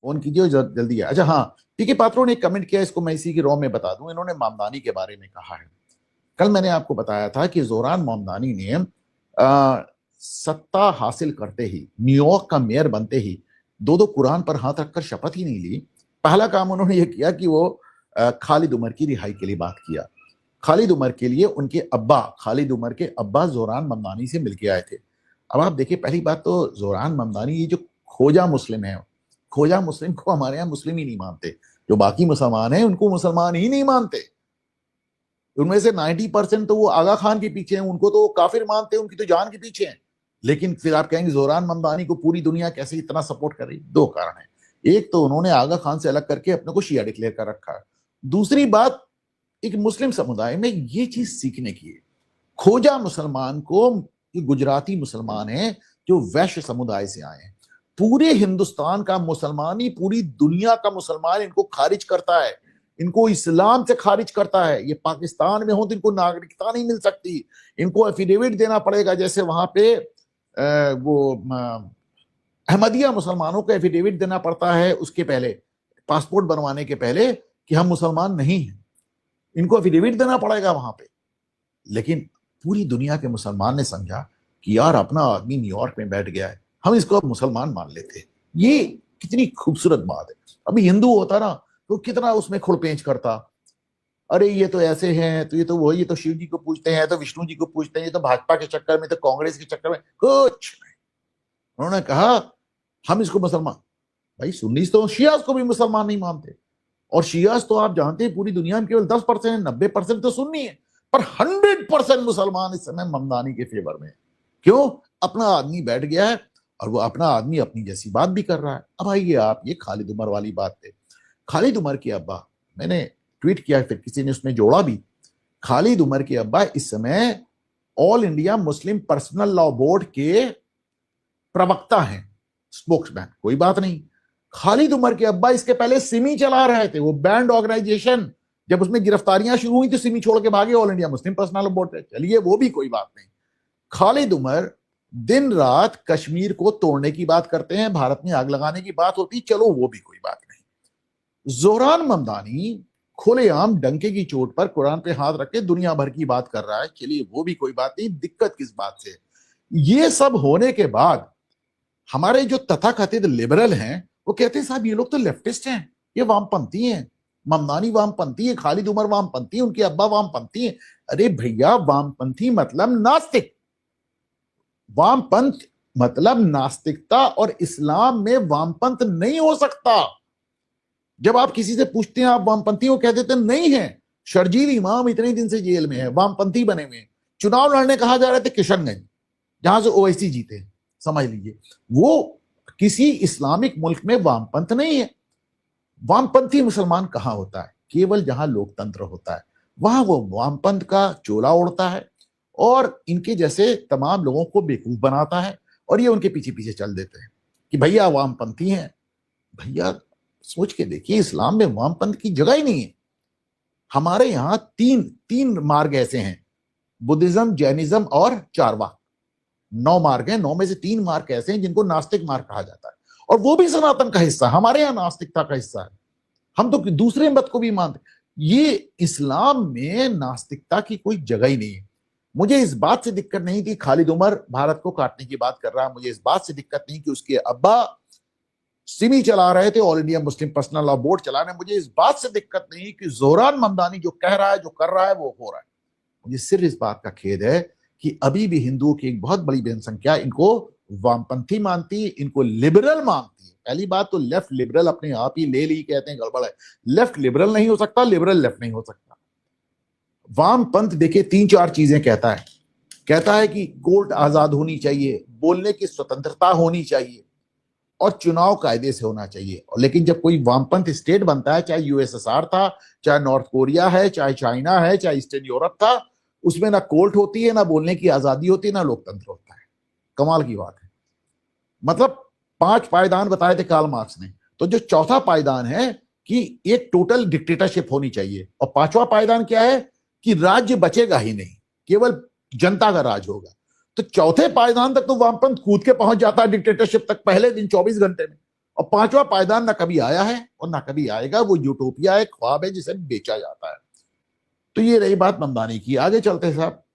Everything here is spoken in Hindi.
उनकी जो जल्दी है। अच्छा हाँ, पीके पात्रों ने एक कमेंट किया, इसको मैं इसी की रॉ में बता दूं। इन्होंने मामदानी के बारे में कहा है। कल मैंने आपको बताया था कि जोरान मामदानी ने सत्ता हासिल करते ही, न्यूयॉर्क का मेयर बनते ही, दो दो कुरान पर हाथ रखकर शपथ ही नहीं ली। पहला काम उन्होंने ये किया कि वो खालिद उमर की रिहाई के लिए बात किया। खालिद उमर के लिए उनके अब्बा, खालिद उमर के अब्बा जोरान ममदानी से मिलके आए थे। अब आप देखिए, पहली बात तो जोरान ममदानी ये जो खोजा मुस्लिम है, खोजा मुस्लिम को हमारे यहाँ मुस्लिम ही नहीं मानते। जो बाकी मुसलमान हैं उनको मुसलमान ही नहीं मानते। उनमें से 90% तो वो आगा खान के पीछे हैं, उनको तो काफिर मानते हैं, उनकी तो जान के पीछे हैं। लेकिन फिर आप कहेंगे जोरान ममदानी को पूरी दुनिया कैसे इतना सपोर्ट कर रही? दो कारण है। एक तो उन्होंने आगा खान से अलग करके अपने को शिया डिक्लेयर कर रखा है। दूसरी बात, एक मुस्लिम समुदाय में ये चीज सीखने की है। खोजा मुसलमान को, ये गुजराती मुसलमान है जो वैश्य समुदाय से आए हैं। पूरे हिंदुस्तान का मुसलमान ही पूरी दुनिया का मुसलमान इनको खारिज करता है, इनको इस्लाम से खारिज करता है। ये पाकिस्तान में हो तो इनको नागरिकता नहीं मिल सकती, इनको एफिडेविट देना पड़ेगा। जैसे वहां पे अहमदिया मुसलमानों को एफिडेविट देना पड़ता है उसके पहले, पासपोर्ट बनवाने के पहले, कि हम मुसलमान नहीं हैं, इनको एफिडेविट देना पड़ेगा वहां पे। लेकिन पूरी दुनिया के मुसलमान ने समझा कि यार अपना आदमी न्यूयॉर्क में बैठ गया है, हम इसको अब मुसलमान मान लेते हैं। ये कितनी खूबसूरत बात है। अभी हिंदू होता ना तो कितना उसमें खुड़पेंच करता, अरे ये तो ऐसे हैं, तो ये तो वही, ये तो शिव जी को पूजते हैं, तो विष्णु जी को पूजते हैं, ये तो भाजपा के चक्कर में, तो कांग्रेस के चक्कर में। कुछ नहीं, उन्होंने कहा हम इसको मुसलमान। भाई सुन्नीस तो शियास को भी मुसलमान नहीं मानते, और शियास तो आप जानते हैं पूरी दुनिया में केवल 10%, 90% तो सुन्नी है, पर 100% मुसलमान इस समय ममदानी के फेवर में। क्यों? अपना आदमी बैठ गया है, और वो अपना आदमी अपनी जैसी बात भी कर रहा है। अब आइए आप, ये खालिद उमर वाली बात पे, खालिद उमर के अब्बा, मैंने ट्वीट किया, फिर किसी ने उसमें जोड़ा भी। खालिद उमर के अब्बा इस समय all India Muslim personal law board के प्रवक्ता हैं, स्पोक्समैन। कोई बात नहीं, खालिद उमर के अब्बा इसके पहले सिमी चला रहे थे, वो बैंड ऑर्गेनाइजेशन। जब उसमें गिरफ्तारियां शुरू हुई तो सिमी छोड़ के भागे all India Muslim personal law board पे। चलिए वो भी कोई बात नहीं। खालिद उमर दिन रात कश्मीर को तोड़ने की बात करते हैं, भारत में आग लगाने की बात होती, चलो वो भी कोई बात नहीं। जोरान ममदानी खुलेआम डंके की चोट पर कुरान पे हाथ रख के दुनिया भर की बात कर रहा है, चलिए वो भी कोई बात नहीं। दिक्कत किस बात से? ये सब होने के बाद हमारे जो तथाकथित लिबरल हैं वो कहते हैं साहब ये लोग तो लेफ्टिस्ट हैं, ये वामपंथी हैं। ममदानी वामपंथी है, खालिद उमर वामपंथी, उनके अब्बा वामपंथी है। अरे भैया, वामपंथी मतलब नास्तिक, वामपंथ मतलब नास्तिकता, और इस्लाम में वामपंथ नहीं हो सकता। जब आप किसी से पूछते हैं आप वामपंथी हो, कह देते हैं नहीं है। शर्जील इमाम इतने दिन से जेल में है, वामपंथी बने हुए हैं। चुनाव लड़ने कहा जा रहे थे किशनगंज, जहां से ओवैसी जीते, समझ लीजिए। वो किसी इस्लामिक मुल्क में वामपंथ नहीं है। वामपंथी मुसलमान कहां होता है? केवल जहां लोकतंत्र होता है, वहां वो वामपंथ का चोला ओढ़ता है और इनके जैसे तमाम लोगों को बेवकूफ बनाता है, और ये उनके पीछे पीछे चल देते हैं कि भैया वामपंथी हैं। भैया सोच के देखिए, इस्लाम में वामपंथ की जगह ही नहीं है। हमारे यहाँ तीन मार्ग ऐसे हैं, बुद्धिज्म, जैनिज्म और चारवाक। 9 मार्ग हैं, 9 में से 3 मार्ग ऐसे हैं जिनको नास्तिक मार्ग कहा जाता है, और वो भी सनातन का हिस्सा, हमारे यहाँ नास्तिकता का हिस्सा है। हम तो दूसरे मत को भी मानते। ये इस्लाम में नास्तिकता की कोई जगह ही नहीं है। मुझे इस बात से दिक्कत नहीं थी खालिद उमर भारत को काटने की बात कर रहा है, मुझे इस बात से दिक्कत नहीं कि उसके अब्बा सिमी चला रहे थे, all India Muslim personal law board चला रहे। मुझे इस बात से दिक्कत नहीं कि जोरान ममदानी जो कह रहा है, जो कर रहा है, वो हो रहा है। मुझे सिर्फ इस बात का खेद है कि अभी भी हिंदुओं की एक बहुत बड़ी जनसंख्या इनको वामपंथी मानती, इनको लिबरल मानती है। पहली बात तो लेफ्ट लिबरल अपने आप ही ले ली, कहते हैं गड़बड़ है। लेफ्ट लिबरल नहीं हो सकता, लिबरल लेफ्ट नहीं हो सकता। वामपंथ देखिए 3-4 चीजें कहता है। कहता है कि कोर्ट आजाद होनी चाहिए, बोलने की स्वतंत्रता होनी चाहिए, और चुनाव कायदे से होना चाहिए। लेकिन जब कोई वामपंथ स्टेट बनता है, चाहे यूएसएसआर था, चाहे नॉर्थ कोरिया है, चाहे चाइना है, चाहे ईस्टर्न यूरोप था, उसमें ना कोर्ट होती है, ना बोलने की आजादी होती है, ना लोकतंत्र होता है। कमाल की बात है। मतलब 5 पायदान बताए थे कार्ल मार्क्स ने, तो जो चौथा पायदान है कि एक टोटल डिक्टेटरशिप होनी चाहिए, और 5वां पायदान क्या है कि राज्य बचेगा ही नहीं, केवल जनता का राज होगा। तो चौथे पायदान तक तो वामपंथ कूद के पहुंच जाता है डिक्टेटरशिप तक, पहले दिन 24 घंटे में। और पांचवा पायदान ना कभी आया है और ना कभी आएगा, वो यूटोपिया है, ख्वाब है जिसे बेचा जाता है। तो ये रही बात ममदानी की। आगे चलते साहब।